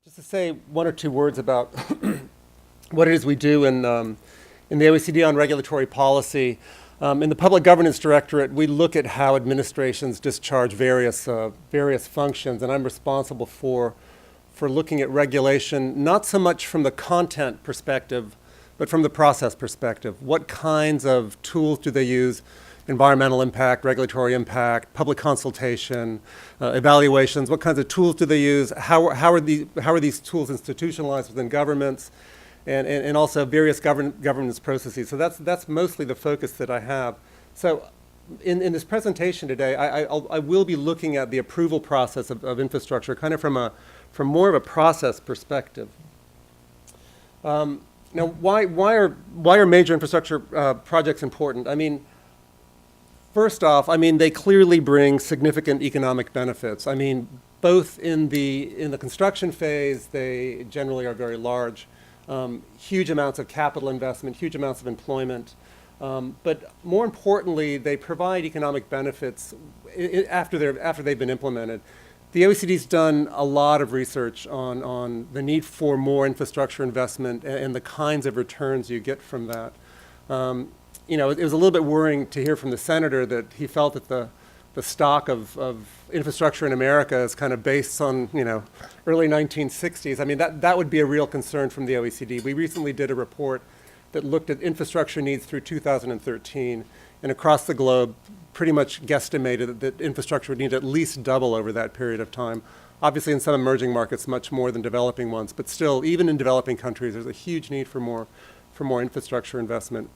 Just to say one or two words about what it is we do in the OECD on regulatory policy. In the Public Governance Directorate, we look at how administrations discharge various functions, and I'm responsible for looking at regulation, not so much from the content perspective, but from the process perspective. What kinds of tools do they use? Environmental impact, regulatory impact, public consultation, evaluations. What kinds of tools do they use? How are these tools institutionalized within governments, and also various governance processes? So that's mostly the focus that I have. So in this presentation today, I will be looking at the approval process of infrastructure, kind of from more of a process perspective. Now, why are major infrastructure projects important? I mean, first off, they clearly bring significant economic benefits. I mean, both in the construction phase, they generally are very large, huge amounts of capital investment, huge amounts of employment. But more importantly, they provide economic benefits after they've been implemented. The OECD's done a lot of research on the need for more infrastructure investment and the kinds of returns you get from that. It was a little bit worrying to hear from the senator that he felt that the stock of infrastructure in America is kind of based on, early 1960s. I mean, that would be a real concern from the OECD. We recently did a report that looked at infrastructure needs through 2013, and across the globe pretty much guesstimated that infrastructure would need to at least double over that period of time. Obviously, in some emerging markets, much more than developing ones, but still, even in developing countries, there's a huge need for more infrastructure investment.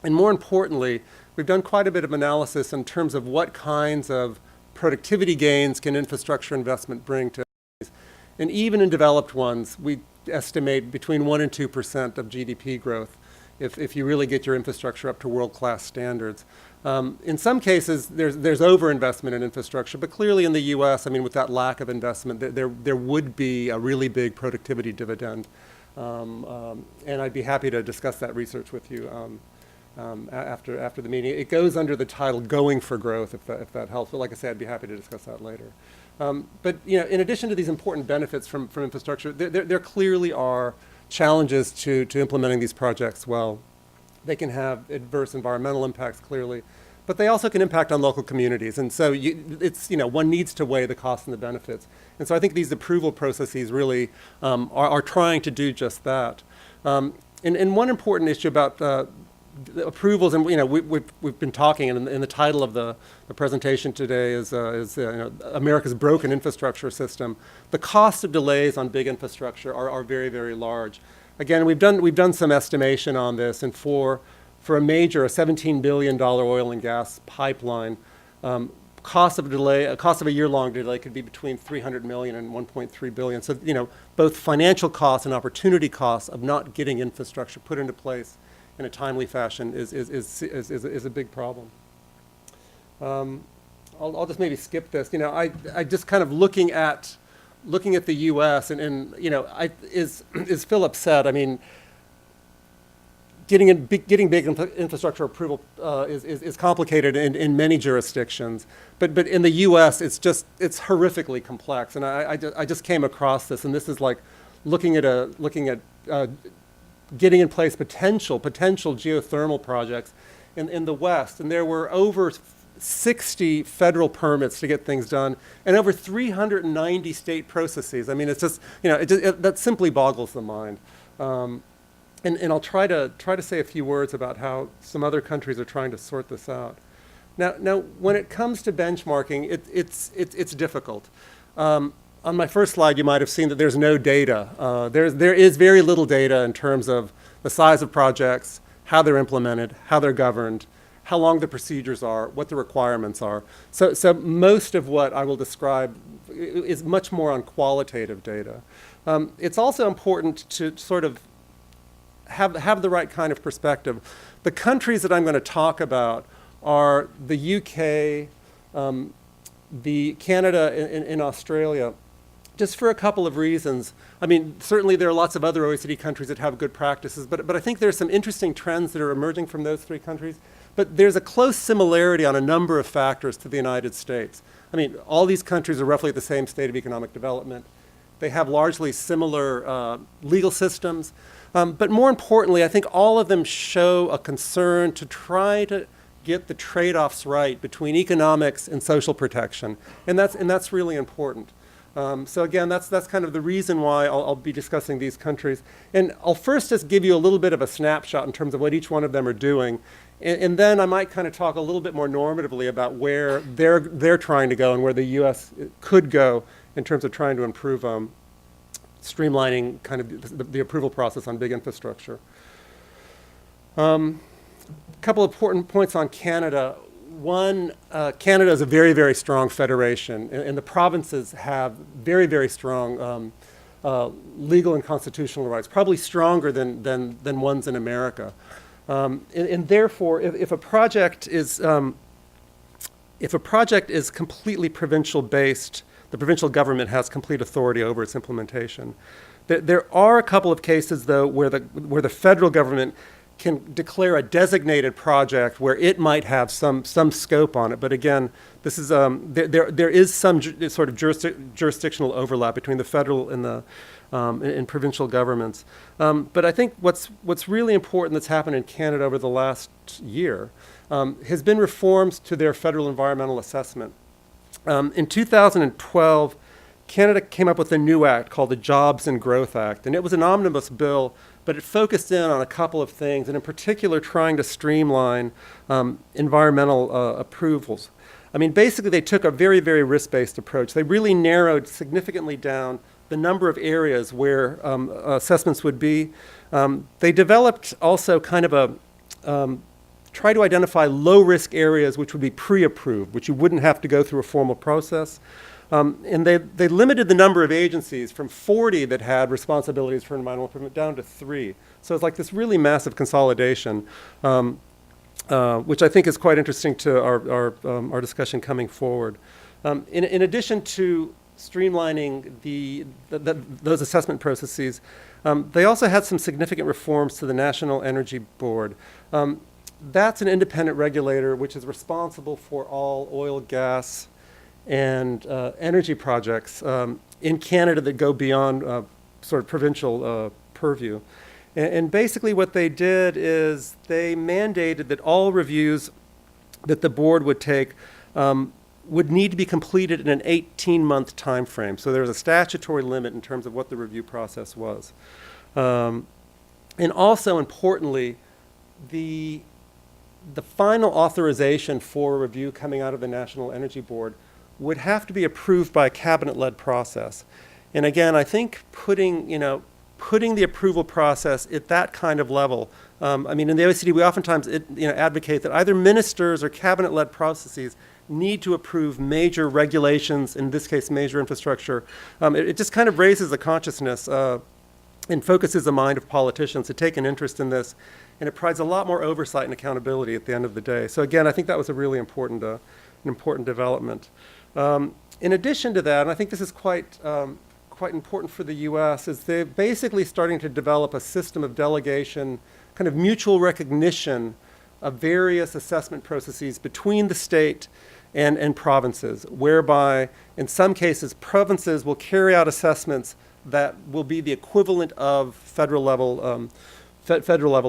And more importantly, we've done quite a bit of analysis in terms of what kinds of productivity gains can infrastructure investment bring to countries. And even in developed ones, we estimate between 1% and 2% of GDP growth if you really get your infrastructure up to world-class standards. In some cases, there's overinvestment in infrastructure, but clearly in the US, with that lack of investment, there would be a really big productivity dividend. And I'd be happy to discuss that research with you after the meeting. It goes under the title "Going for Growth," if that helps. But like I said, I'd be happy to discuss that later. But in addition to these important benefits from infrastructure, there clearly are challenges to implementing these projects well. They can have adverse environmental impacts, clearly, but they also can impact on local communities. And so one needs to weigh the costs and the benefits. And so I think these approval processes really are trying to do just that. And one important issue about the approvals, and we've been talking, and in the title of the presentation today is America's broken infrastructure system. The cost of delays on big infrastructure are very, very large. Again, we've done some estimation on this, and for a $17 billion oil and gas pipeline, cost of a year-long delay could be between $300 million and $1.3 billion. So both financial costs and opportunity costs of not getting infrastructure put into place in a timely fashion is a big problem. I'll just maybe skip this. I just kind of looking at the U.S. and is Philip said, getting big infrastructure approval is complicated in many jurisdictions, but in the U.S. it's horrifically complex. And I just came across this, and this is like looking at getting in place potential geothermal projects in the West. And there were over 60 federal permits to get things done and over 390 state processes. It's just, that simply boggles the mind. And I'll try to say a few words about how some other countries are trying to sort this out. Now when it comes to benchmarking, it's difficult. On my first slide, you might have seen that there's no data. There is very little data in terms of the size of projects, how they're implemented, how they're governed, how long the procedures are, what the requirements are. So most of what I will describe is much more on qualitative data. It's also important to sort of have the right kind of perspective. The countries that I'm going to talk about are the UK, the Canada, and Australia. Just for a couple of reasons. Certainly there are lots of other OECD countries that have good practices, but I think there's some interesting trends that are emerging from those three countries. But there's a close similarity on a number of factors to the United States. All these countries are roughly at the same state of economic development. They have largely similar legal systems. But more importantly, I think all of them show a concern to try to get the trade-offs right between economics and social protection. And that's really important. So again, that's kind of the reason why I'll be discussing these countries. And I'll first just give you a little bit of a snapshot in terms of what each one of them are doing. And then I might kind of talk a little bit more normatively about where they're trying to go and where the U.S. could go in terms of trying to improve streamlining kind of the approval process on big infrastructure. A couple of important points on Canada. One, Canada is a very, very strong federation, and the provinces have very, very strong legal and constitutional rights, probably stronger than ones in America. And therefore, if a project is completely provincial based, the provincial government has complete authority over its implementation. There are a couple of cases, though, where the federal government can declare a designated project where it might have some scope on it. But again, this is there is some sort of jurisdictional overlap between the federal and the and provincial governments. But I think what's really important that's happened in Canada over the last year has been reforms to their federal environmental assessment. In 2012, Canada came up with a new act called the Jobs and Growth Act, and it was an omnibus bill, but it focused in on a couple of things, and in particular trying to streamline environmental approvals. I mean, basically they took a very, very risk-based approach. They really narrowed significantly down the number of areas where assessments would be. They developed also kind of a try to identify low-risk areas which would be pre-approved, which you wouldn't have to go through a formal process. And they limited the number of agencies from 40 that had responsibilities for environmental improvement down to 3. So it's like this really massive consolidation, which I think is quite interesting to our discussion coming forward. In addition to streamlining those assessment processes, they also had some significant reforms to the National Energy Board. That's an independent regulator which is responsible for all oil, gas, and energy projects in Canada that go beyond sort of provincial purview. And basically what they did is they mandated that all reviews that the board would take would need to be completed in an 18-month time frame. So there was a statutory limit in terms of what the review process was. And also importantly, the final authorization for review coming out of the National Energy Board would have to be approved by a cabinet-led process. And again, I think putting the approval process at that kind of level, I mean, in the OECD, we oftentimes advocate that either ministers or cabinet-led processes need to approve major regulations, in this case, major infrastructure. It just kind of raises the consciousness and focuses the mind of politicians to take an interest in this, and it provides a lot more oversight and accountability at the end of the day. So again, I think that was a really important development. In addition to that, and I think this is quite important for the U.S., is they're basically starting to develop a system of delegation, kind of mutual recognition of various assessment processes between the state and provinces, whereby in some cases provinces will carry out assessments that will be the equivalent of federal level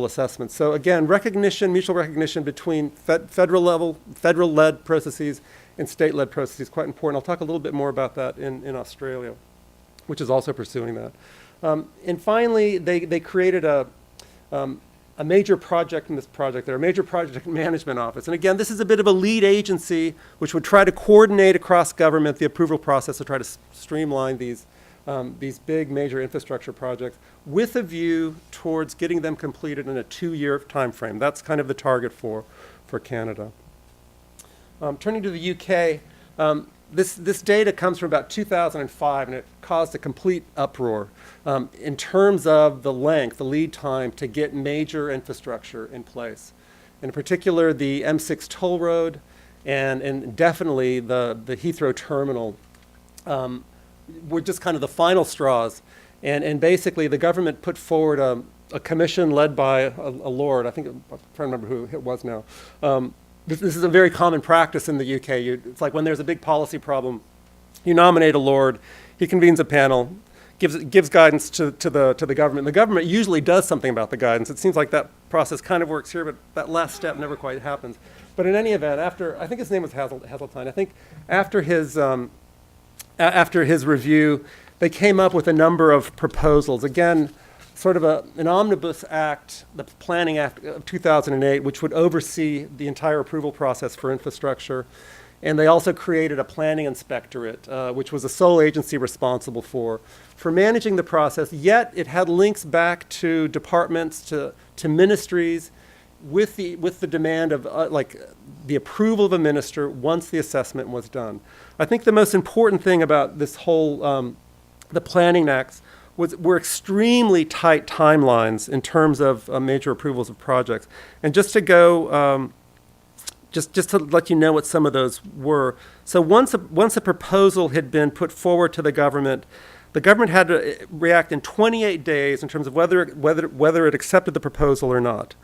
assessments. So again, mutual recognition between federal-led processes and state-led processes, quite important. I'll talk a little bit more about that in Australia, which is also pursuing that. And finally, they created a major project in this project. They're a major project management office. And again, this is a bit of a lead agency which would try to coordinate across government the approval process to try to streamline these big major infrastructure projects with a view towards getting them completed in a 2-year time frame. That's kind of the target for Canada. Turning to the UK, this data comes from about 2005, and it caused a complete uproar in terms of the lead time to get major infrastructure in place. In particular, the M6 toll road and definitely the Heathrow terminal were just kind of the final straws. And basically, the government put forward a commission led by a lord. I'm trying to remember who it was now. This is a very common practice in the UK. It's like when there's a big policy problem, you nominate a lord, he convenes a panel, gives guidance to the government. The government usually does something about the guidance. It seems like that process kind of works here, but that last step never quite happens. But in any event, I think his name was Hazeltine. I think after his review, they came up with a number of proposals. Again, sort of an omnibus act, the Planning Act of 2008, which would oversee the entire approval process for infrastructure. And they also created a planning inspectorate, which was the sole agency responsible for managing the process, yet it had links back to departments, to ministries, with the demand of the approval of a minister once the assessment was done. I think the most important thing about this whole, the planning acts, were extremely tight timelines in terms of major approvals of projects. And just to go, just to let you know what some of those were. So once a proposal had been put forward to the government had to react in 28 days in terms of whether it accepted the proposal or not.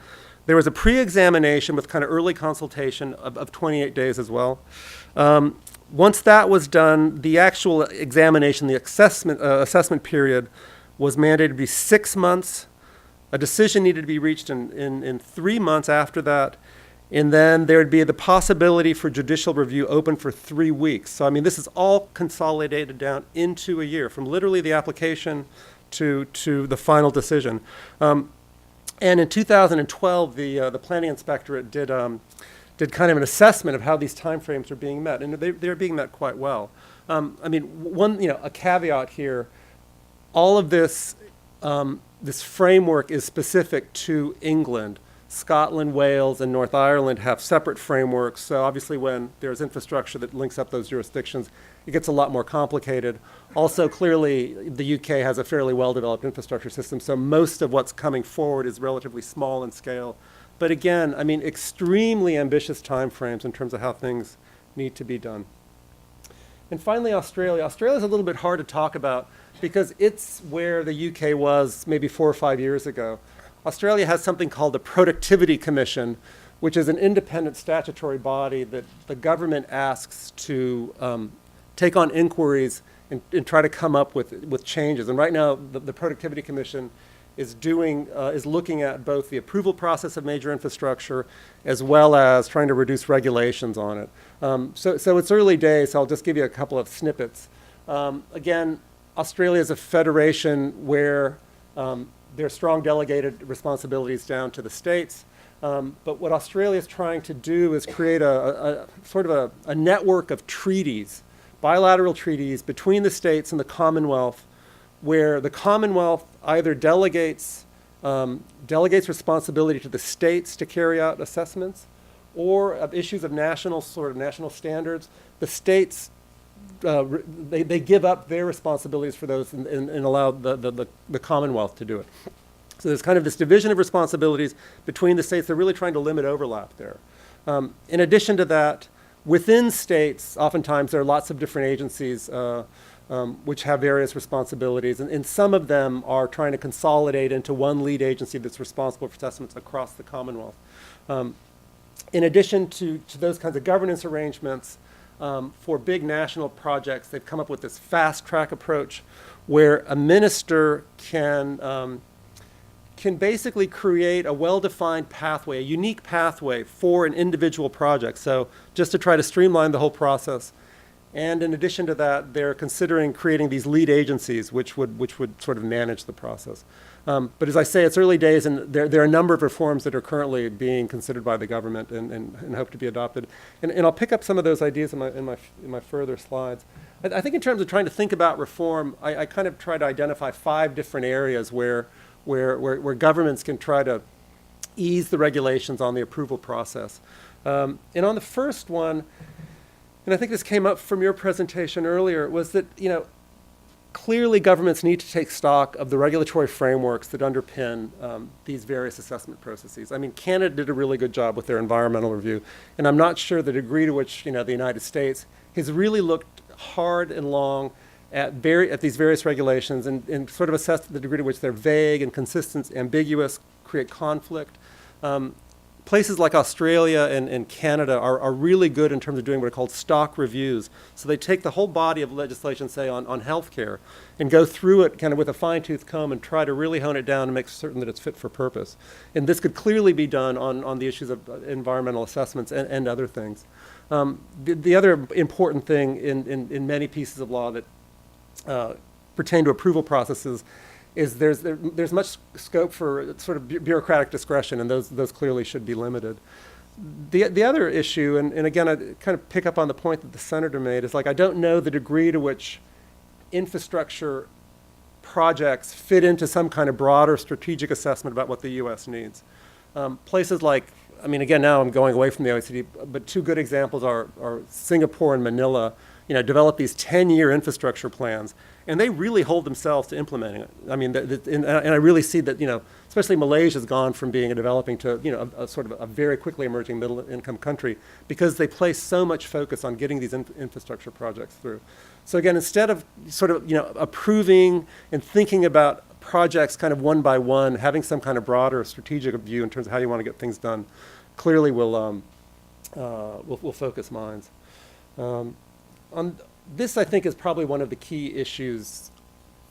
There was a pre-examination with kind of early consultation of 28 days as well. Once that was done, the actual examination, the assessment period was mandated to be 6 months. A decision needed to be reached in 3 months after that. And then there would be the possibility for judicial review open for 3 weeks. So, I mean, this is all consolidated down into a year, from literally the application to the final decision. And in 2012, the Planning Inspectorate did kind of an assessment of how these timeframes are being met, and they're being met quite well. I mean, a caveat here, all of this, this framework is specific to England. Scotland, Wales, and North Ireland have separate frameworks, so obviously when there's infrastructure that links up those jurisdictions, it gets a lot more complicated. Also, clearly, the UK has a fairly well-developed infrastructure system, so most of what's coming forward is relatively small in scale. But again, I mean, extremely ambitious timeframes in terms of how things need to be done. And finally, Australia. Australia's a little bit hard to talk about because it's where the UK was maybe 4 or 5 years ago. Australia has something called the Productivity Commission, which is an independent statutory body that the government asks to take on inquiries and try to come up with changes. And right now, the Productivity Commission is looking at both the approval process of major infrastructure as well as trying to reduce regulations on it. So it's early days, so I'll just give you a couple of snippets. Again, Australia is a federation where there are strong delegated responsibilities down to the states. But what Australia is trying to do is create a sort of a network of treaties, bilateral treaties between the states and the Commonwealth, where the Commonwealth either delegates responsibility to the states to carry out assessments, or of issues of national standards, the states they give up their responsibilities for those and allow the Commonwealth to do it. So there's kind of this division of responsibilities between the states. They're really trying to limit overlap there. In addition to that, within states, oftentimes there are lots of different agencies which have various responsibilities, and some of them are trying to consolidate into one lead agency that's responsible for assessments across the Commonwealth. In addition to those kinds of governance arrangements, for big national projects, they've come up with this fast-track approach where a minister can basically create a well-defined pathway, a unique pathway for an individual project. So just to try to streamline the whole process. And in addition to that, they're considering creating these lead agencies which would sort of manage the process. But as I say, it's early days, and there are a number of reforms that are currently being considered by the government and hope to be adopted. And I'll pick up some of those ideas in my further slides. I think in terms of trying to think about reform, I kind of try to identify 5 different areas where governments can try to ease the regulations on the approval process. And on the first one, and I think this came up from your presentation earlier, was that, clearly governments need to take stock of the regulatory frameworks that underpin these various assessment processes. I mean, Canada did a really good job with their environmental review, and I'm not sure the degree to which, the United States has really looked hard and long at these various regulations and sort of assessed the degree to which they're vague, inconsistent, ambiguous, create conflict. Places like Australia and Canada are really good in terms of doing what are called stock reviews. So they take the whole body of legislation, say, on healthcare, and go through it kind of with a fine-tooth comb and try to really hone it down and make certain that it's fit for purpose. And this could clearly be done on the issues of environmental assessments and other things. The other important thing in many pieces of law that pertain to approval processes is there's much scope for sort of bureaucratic discretion, and those clearly should be limited. The other issue, and again, I kind of pick up on the point that the senator made, is like I don't know the degree to which infrastructure projects fit into some kind of broader strategic assessment about what the U.S. needs. Places like, I mean, again, now I'm going away from the OECD, but two good examples are Singapore and Manila, develop these 10-year infrastructure plans, and they really hold themselves to implementing it. I mean, and I really see that, especially Malaysia's gone from being a developing to, a sort of a very quickly emerging middle-income country because they place so much focus on getting these infrastructure projects through. So again, instead of sort of, approving and thinking about projects kind of one by one, having some kind of broader strategic view in terms of how you want to get things done, clearly will focus minds. On this, I think, is probably one of the key issues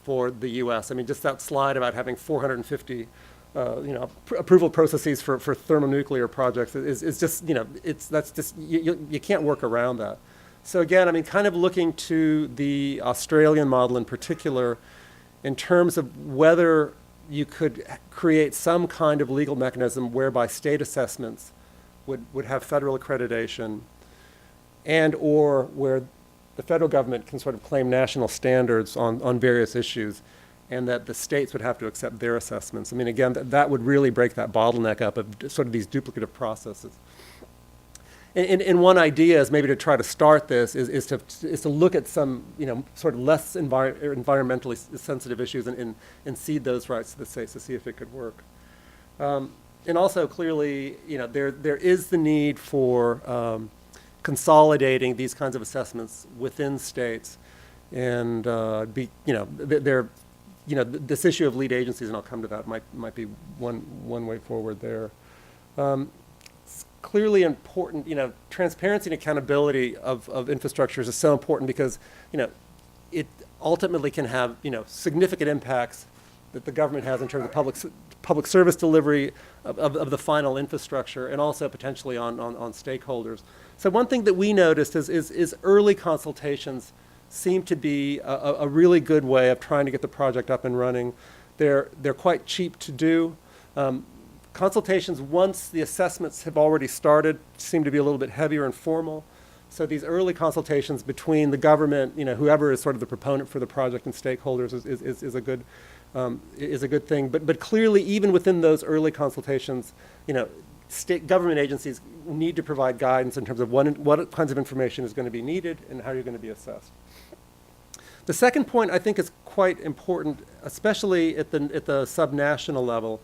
for the U.S. I mean, just that slide about having 450, approval processes for thermonuclear projects is just, that's just, you can't work around that. So again, I mean, kind of looking to the Australian model in particular in terms of whether you could create some kind of legal mechanism whereby state assessments would have federal accreditation and or where the federal government can sort of claim national standards on various issues and that the states would have to accept their assessments. I mean, again, that would really break that bottleneck up of sort of these duplicative processes. And one idea is maybe to try to start this is to look at some, sort of less environmentally sensitive issues and cede those rights to the states to see if it could work. And also clearly, there is the need for consolidating these kinds of assessments within states, and this issue of lead agencies, and I'll come to that, might be one way forward there. It's clearly important, transparency and accountability of infrastructures is so important because, it ultimately can have, significant impacts that the government has in terms of public service delivery of the final infrastructure and also potentially on stakeholders. So one thing that we noticed is early consultations seem to be a really good way of trying to get the project up and running. They're quite cheap to do. Consultations, once the assessments have already started, seem to be a little bit heavier and formal. So these early consultations between the government, whoever is sort of the proponent for the project and stakeholders is a good thing. But clearly, even within those early consultations, state government agencies need to provide guidance in terms of what kinds of information is going to be needed and how you're going to be assessed. The second point I think is quite important, especially at the subnational level,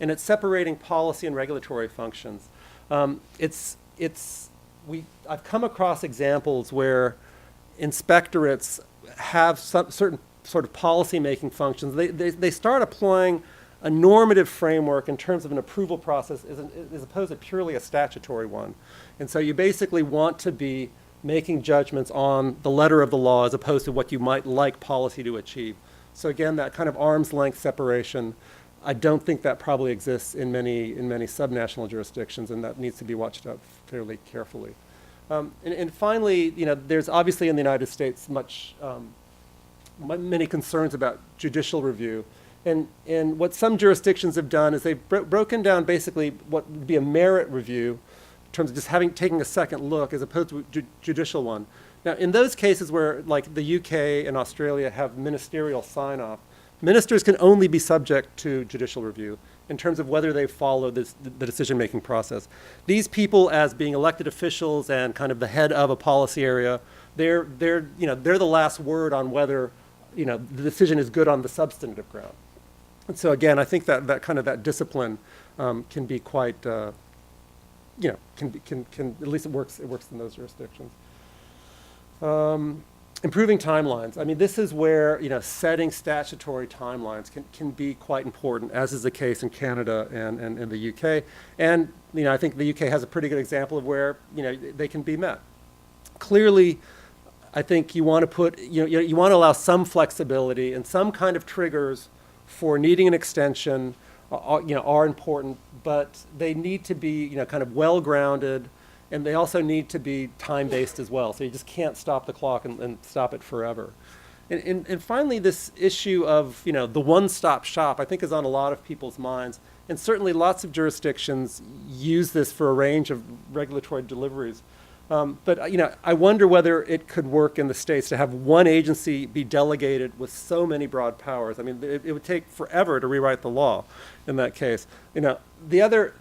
and it's separating policy and regulatory functions. I've come across examples where inspectorates have certain sort of policy-making functions. They start applying a normative framework in terms of an approval process as opposed to purely a statutory one. And so you basically want to be making judgments on the letter of the law as opposed to what you might like policy to achieve. So again, that kind of arm's length separation, I don't think that probably exists in many subnational jurisdictions, and that needs to be watched out fairly carefully. And finally, there's obviously in the United States many concerns about judicial review. And what some jurisdictions have done is they've broken down basically what would be a merit review in terms of just taking a second look as opposed to a judicial one. Now, in those cases where, like, the UK and Australia have ministerial sign-off, ministers can only be subject to judicial review in terms of whether they follow the decision-making process. These people, as being elected officials and kind of the head of a policy area, they're the last word on whether, the decision is good on the substantive ground. And so again, I think that kind of that discipline can be quite, can at least it works in those jurisdictions. Improving timelines. I mean, this is where, setting statutory timelines can be quite important, as is the case in Canada and the UK. And, I think the UK has a pretty good example of where, they can be met. Clearly, I think you want to put, you want to allow some flexibility and some kind of triggers for needing an extension, are important, but they need to be, kind of well-grounded, and they also need to be time-based as well. So you just can't stop the clock and stop it forever. And finally, this issue of, the one-stop shop, I think is on a lot of people's minds. And certainly lots of jurisdictions use this for a range of regulatory deliveries. But I wonder whether it could work in the States to have one agency be delegated with so many broad powers. I mean, it would take forever to rewrite the law in that case. The other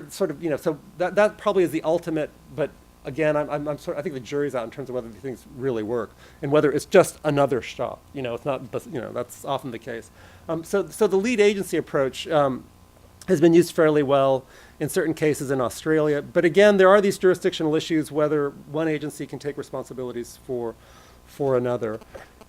sort of, so that probably is the ultimate, but again, I think the jury's out in terms of whether these things really work and whether it's just another shop. It's not, that's often the case. So the lead agency approach has been used fairly well in certain cases in Australia. But again, there are these jurisdictional issues whether one agency can take responsibilities for another.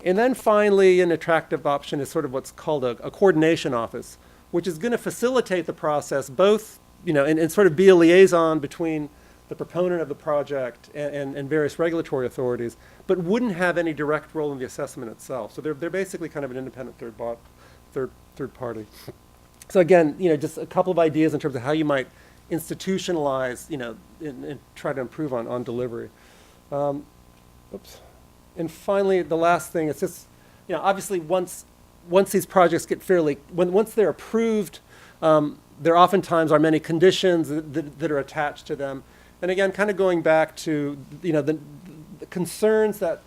And then finally, an attractive option is sort of what's called a coordination office, which is going to facilitate the process both, and sort of be a liaison between the proponent of the project and various regulatory authorities, but wouldn't have any direct role in the assessment itself. So they're basically kind of an independent third party. So again, just a couple of ideas in terms of how you might institutionalize, and try to improve on delivery. Oops. And finally, the last thing is just, obviously once these projects get once they're approved, there oftentimes are many conditions that are attached to them. And again, kind of going back to, the concerns that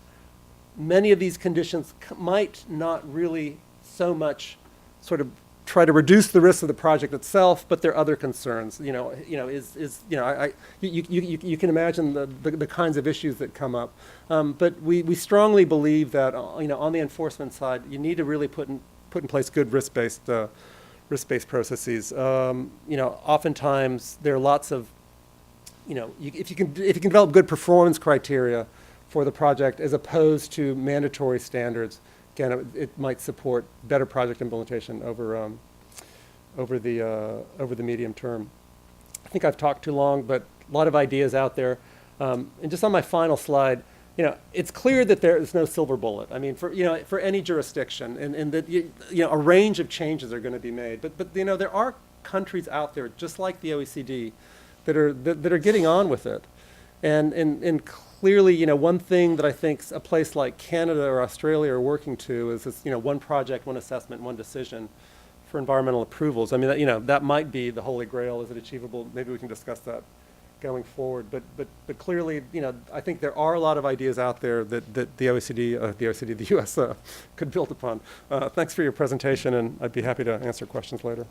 many of these conditions might not really so much sort of try to reduce the risk of the project itself, but there are other concerns. You can imagine the kinds of issues that come up. But we strongly believe that on the enforcement side, you need to really put in place good risk-based processes. Oftentimes there are lots of if you can develop good performance criteria for the project as opposed to mandatory standards. Again, it might support better project implementation over the medium term. I think I've talked too long, but a lot of ideas out there. And just on my final slide, it's clear that there is no silver bullet. I mean, for any jurisdiction, and that a range of changes are going to be made. But there are countries out there, just like the OECD, that are getting on with it, and clearly, one thing that I think a place like Canada or Australia are working to is this, one project, one assessment, one decision for environmental approvals. I mean, that might be the holy grail. Is it achievable? Maybe we can discuss that going forward. But clearly, I think there are a lot of ideas out there that the OECD, the US could build upon. Thanks for your presentation, and I'd be happy to answer questions later.